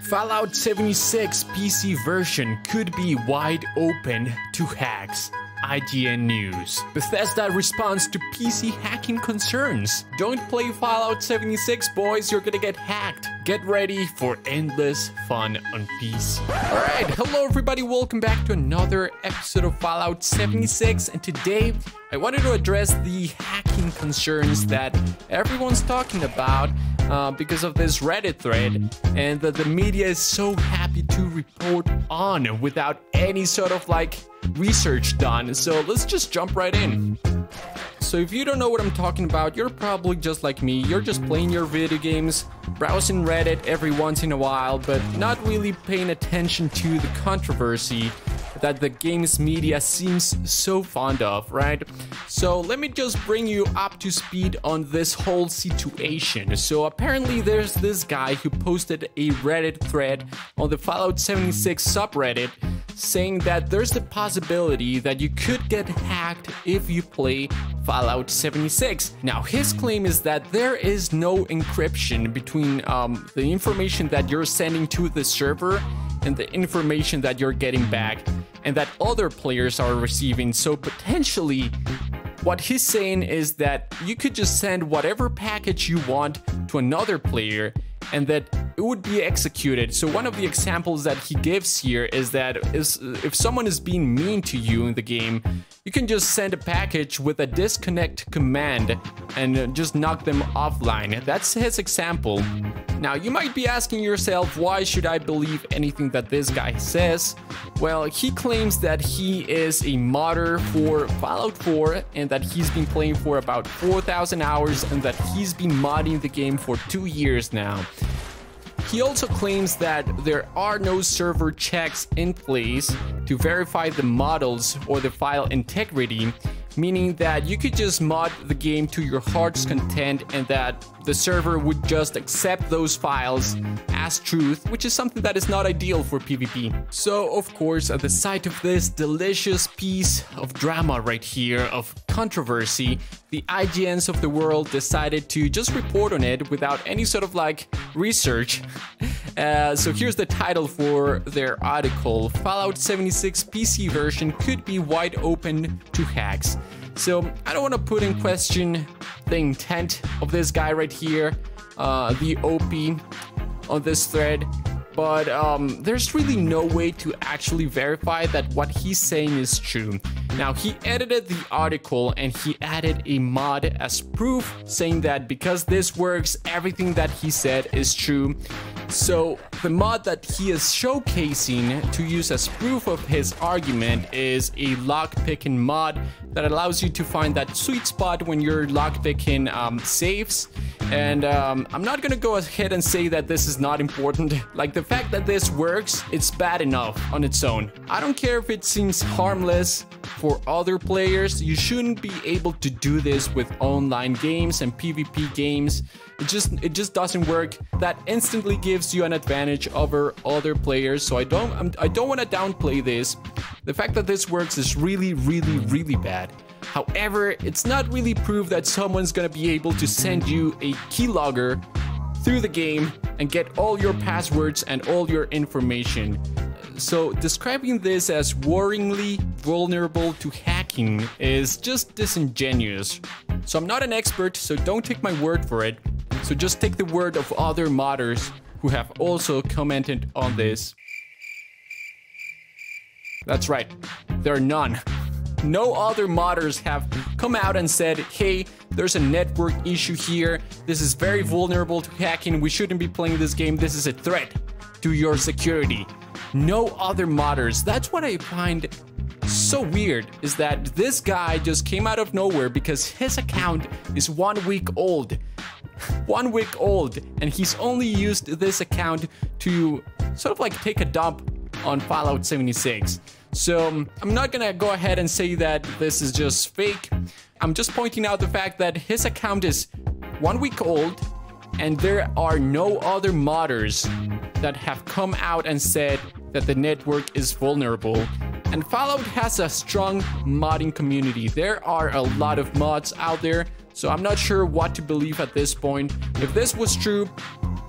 Fallout 76 PC version could be wide open to hacks. IGN News. Bethesda responds to PC hacking concerns. Don't play Fallout 76, boys, you're gonna get hacked. Get ready for endless fun on PC. Alright, hello everybody, welcome back to another episode of Fallout 76, and today I wanted to address the hacking concerns that everyone's talking about because of this Reddit thread, and that the media is so happy to report on without any sort of research done. So let's just jump right in. So if you don't know what I'm talking about, you're probably just like me. You're just playing your video games, browsing Reddit every once in a while, but not really paying attention to the controversy that the games media seems so fond of, right? So let me just bring you up to speed on this whole situation. So apparently there's this guy who posted a Reddit thread on the Fallout 76 subreddit saying that there's the possibility that you could get hacked if you play Fallout 76. Now, his claim is that there is no encryption between the information that you're sending to the server and the information that you're getting back, and that other players are receiving. So potentially, what he's saying is that you could just send whatever package you want to another player, and that it would be executed. So one of the examples that he gives here is that if someone is being mean to you in the game, you can just send a package with a disconnect command and just knock them offline. That's his example. Now, you might be asking yourself, why should I believe anything that this guy says? Well, he claims that he is a modder for Fallout 4 and that he's been playing for about 4,000 hours and that he's been modding the game for 2 years now. He also claims that there are no server checks in place to verify the models or the file integrity, meaning that you could just mod the game to your heart's content and that the server would just accept those files as truth, which is something that is not ideal for PvP. So, of course, at the sight of this delicious piece of drama right here, of controversy, the IGNs of the world decided to just report on it without any sort of research. So here's the title for their article: Fallout 76 PC version could be wide open to hacks. So I don't want to put in question the intent of this guy right here, the OP on this thread, but there's really no way to actually verify that what he's saying is true. Now, he edited the article and he added a mod as proof, saying that because this works, everything that he said is true. So the mod that he is showcasing to use as proof of his argument is a lockpicking mod that allows you to find that sweet spot when you're lockpicking safes. And I'm not gonna go ahead and say that this is not important. The fact that this works, it's bad enough on its own. I don't care if it seems harmless for other players. You shouldn't be able to do this with online games and PvP games. It just doesn't work. That instantly gives you an advantage over other players. So I don't want to downplay this. The fact that this works is really, really, really bad. However, it's not really proof that someone's gonna be able to send you a keylogger through the game and get all your passwords and all your information. So describing this as worryingly vulnerable to hacking is just disingenuous. So I'm not an expert, so don't take my word for it. So just take the word of other modders who have also commented on this. That's right, there are none. No other modders have come out and said, hey, there's a network issue here. This is very vulnerable to hacking. We shouldn't be playing this game. This is a threat to your security. No other modders. That's what I find so weird, is that this guy just came out of nowhere because his account is 1 week old. 1 week old, and he's only used this account to sort of take a dump on Fallout 76. So I'm not gonna go ahead and say that this is just fake. I'm just pointing out the fact that his account is 1 week old and there are no other modders that have come out and said that the network is vulnerable. And Fallout has a strong modding community. There are a lot of mods out there, so I'm not sure what to believe at this point. If this was true,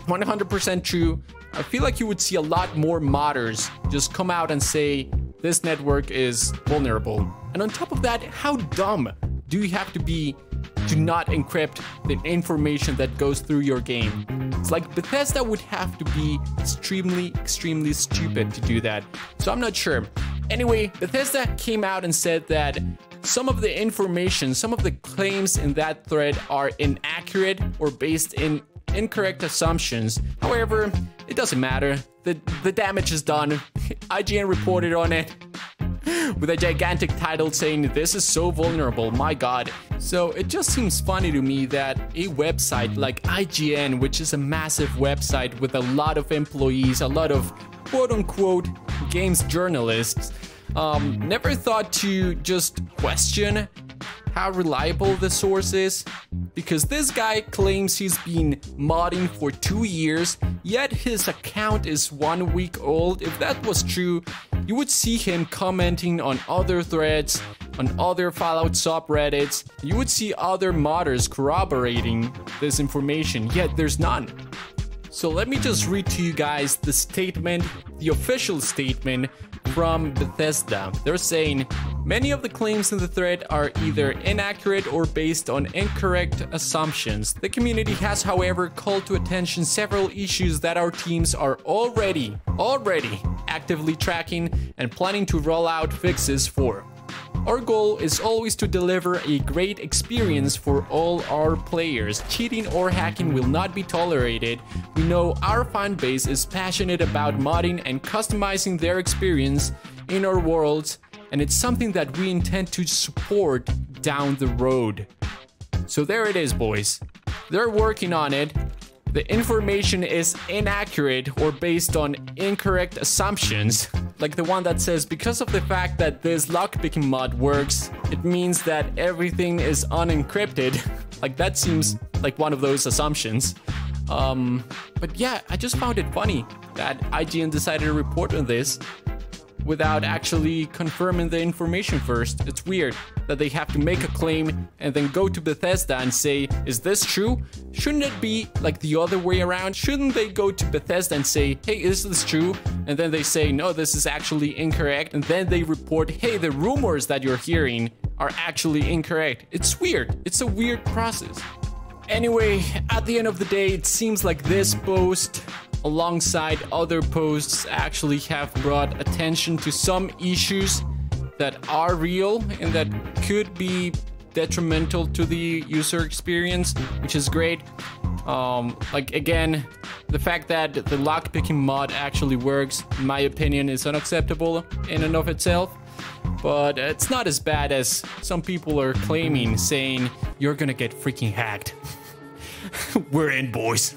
100% true, I feel like you would see a lot more modders just come out and say this network is vulnerable. And on top of that, how dumb do you have to be to not encrypt the information that goes through your game? It's like Bethesda would have to be extremely stupid to do that. So I'm not sure. Anyway, Bethesda came out and said that some of the information, some of the claims in that thread are inaccurate or based in incorrect assumptions. However, it doesn't matter. The damage is done. IGN reported on it with a gigantic title saying this is so vulnerable, my god. So it just seems funny to me that a website like IGN, which is a massive website with a lot of employees, a lot of quote-unquote games journalists, never thought to just question how reliable the source is, because this guy claims he's been modding for 2 years, yet his account is 1 week old. If that was true, you would see him commenting on other threads, on other Fallout subreddits. You would see other modders corroborating this information, yet there's none. So let me just read to you guys the statement, the official statement from Bethesda. They're saying, many of the claims in the thread are either inaccurate or based on incorrect assumptions. The community has, however, called to attention several issues that our teams are already actively tracking and planning to roll out fixes for. Our goal is always to deliver a great experience for all our players. Cheating or hacking will not be tolerated. We know our fan base is passionate about modding and customizing their experience in our worlds, and it's something that we intend to support down the road. So there it is, boys. They're working on it. The information is inaccurate or based on incorrect assumptions. Like the one that says, because of the fact that this lockpicking mod works, it means that everything is unencrypted. Like that seems like one of those assumptions. But yeah, I just found it funny that IGN decided to report on this without actually confirming the information first. It's weird that they have to make a claim and then go to Bethesda and say, is this true? Shouldn't it be like the other way around? Shouldn't they go to Bethesda and say, hey, is this true? And then they say, no, this is actually incorrect. And then they report, hey, the rumors that you're hearing are actually incorrect. It's weird. It's a weird process. Anyway, at the end of the day, it seems like this post, alongside other posts, actually have brought attention to some issues that are real and that could be detrimental to the user experience, which is great. Like again, the fact that the lockpicking mod actually works, in my opinion, is unacceptable in and of itself. But it's not as bad as some people are claiming, saying you're gonna get freaking hacked. We're in, boys.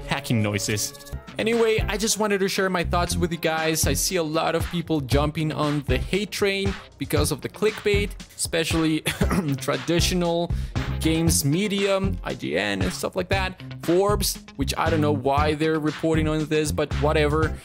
Hacking noises. Anyway, I just wanted to share my thoughts with you guys. I see a lot of people jumping on the hate train because of the clickbait, especially traditional games media, IGN and stuff like that. Forbes, which I don't know why they're reporting on this, but whatever.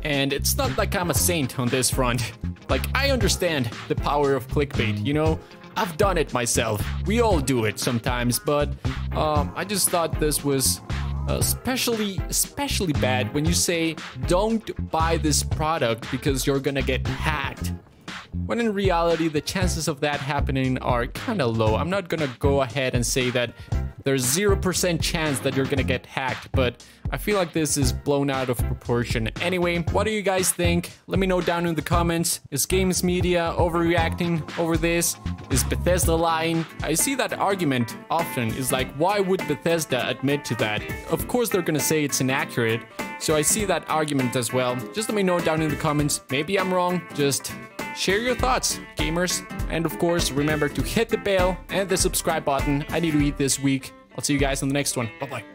And it's not like I'm a saint on this front. Like, I understand the power of clickbait, you know? I've done it myself. We all do it sometimes, but I just thought this was especially bad when you say don't buy this product because you're gonna get hacked, when in reality the chances of that happening are kind of low. I'm not gonna go ahead and say that there's 0% chance that you're gonna get hacked, but I feel like this is blown out of proportion. Anyway, what do you guys think? Let me know down in the comments. Is games media overreacting over this? Is Bethesda lying? I see that argument often, is like, why would Bethesda admit to that? Of course they're gonna say it's inaccurate, so I see that argument as well. Just let me know down in the comments. Maybe I'm wrong, just share your thoughts, gamers. And of course, remember to hit the bell and the subscribe button. I need to eat this week. I'll see you guys in the next one. Bye-bye.